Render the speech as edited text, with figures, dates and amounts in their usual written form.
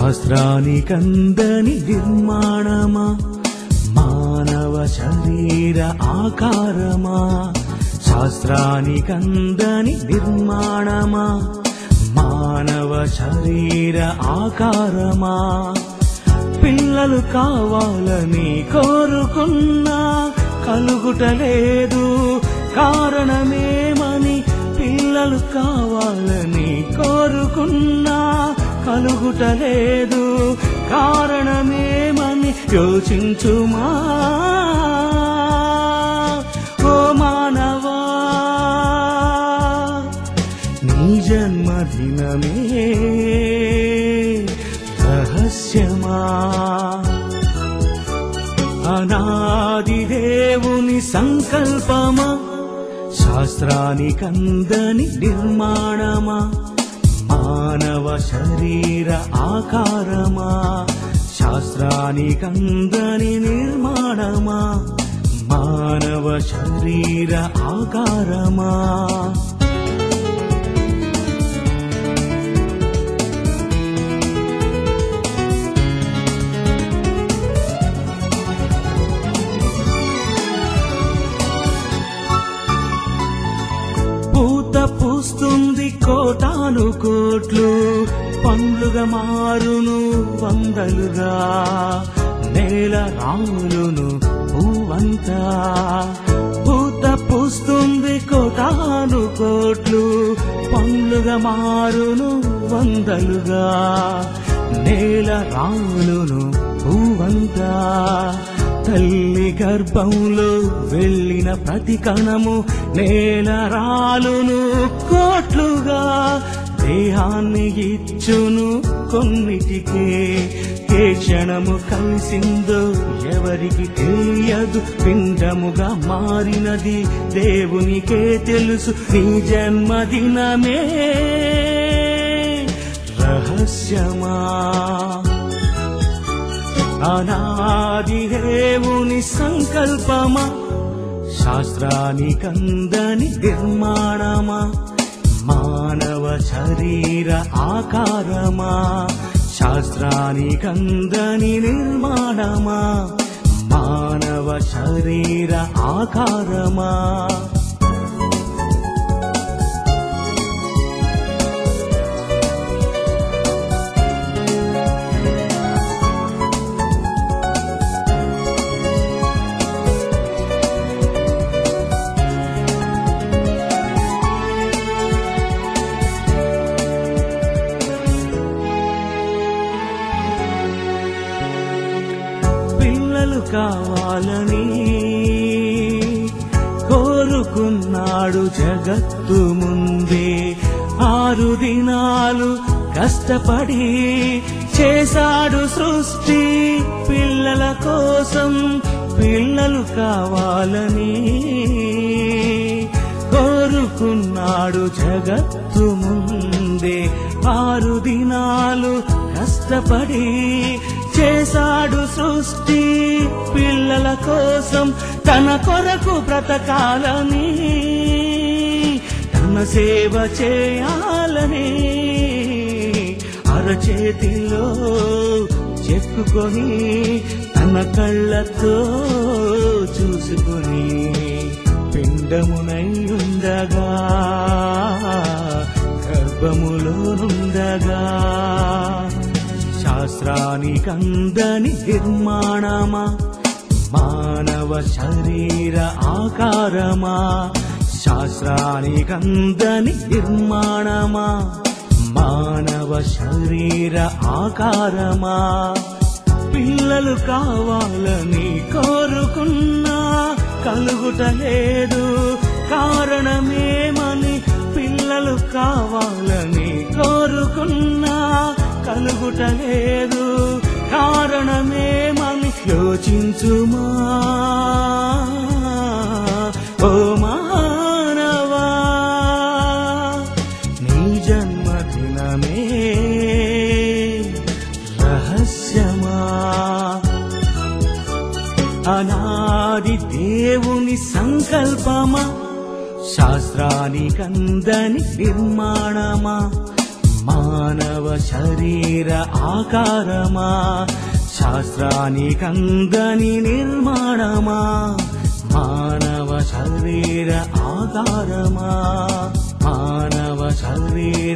శాస్త్రానికందని నిర్మాణమా మానవ శరీర ఆకారమా శాస్త్రానికందని నిర్మాణమా మానవ శరీర ఆకారమా పిల్లలు కావాలని కోరుకున్నా కలుగుటలేదు కారణమేమని పిల్లలు కావాలని కోరుకున్నా కలుగుటలేదు కారణమేమని యోచించుమా ఓ మానవా నీ జన్మదినమే రహస్యమా అనాది దేవుని సంకల్పమా శాస్త్రానికందని నిర్మాణమా మానవ శరీర ఆకారమా శాస్త్రానికందని నిర్మాణమా మానవ శరీర ఆకారమా పూత పూస్తుంది కోటాను కోట్లు పండ్లుగా మారును వందలుగా నేల రాలును పువ్వంతా పూత పూస్తుంది కోటాను కోట్లు పండ్లుగా మారును వందలుగా నేల రాలును పువ్వంతా తల్లి గర్భంలో వెళ్ళిన ప్రతి కణము నేల రాలును కోట్లుగా దేహాన్ని ఇచ్చును కొన్నిటికే ఏ క్షణము కలిసిందో ఎవరికి తెలియదు పిండముగా మారినది దేవునికే తెలుసు నీ జన్మదినమే రహస్యమా అనాది దేవుని సంకల్పమా శాస్త్రానికందని నిర్మాణమా మానవ శరీర ఆకారమా శాస్త్రానికందని నిర్మాణమా మానవ శరీర ఆకారమా పిల్లలు కావాలని కోరుకున్నాడు జగత్తు ముందే 6 దినాలు కష్టపడి చేశాడు సృష్టి పిల్లల కోసం పిల్లలు కావాలని కోరుకున్నాడు జగత్తు ముందే 6 దినాలు కష్టపడి చేశాడు సృష్టి పిల్లల కోసం తన కొరకు బ్రతకాలని తన సేవ చేయాలని అరచేతిలో చెక్కుకొని తన కళ్ళతో చూసుకొని పిండమునై ఉండగా గర్భములోనుండగా శాస్త్రానికందని నిర్మాణమా మానవ శరీర ఆకారమా శాస్త్రానికందని నిర్మాణమా మానవ శరీర ఆకారమా పిల్లలు కావాలని కోరుకున్నా కలుగుటలేదు కారణమేమని పిల్లలు కావాలని కోరుకున్నా కలుగుటలేదు కారణమేమని యోచించుమా ఓ మానవా నీ జన్మదినమే రహస్యమా అనాది దేవుని సంకల్పమా శాస్త్రానికందని నిర్మాణమా మానవ శరీర ఆకారమా శాస్త్రానికందని నిర్మాణమా మానవ శరీర ఆకారమా మానవ శరీర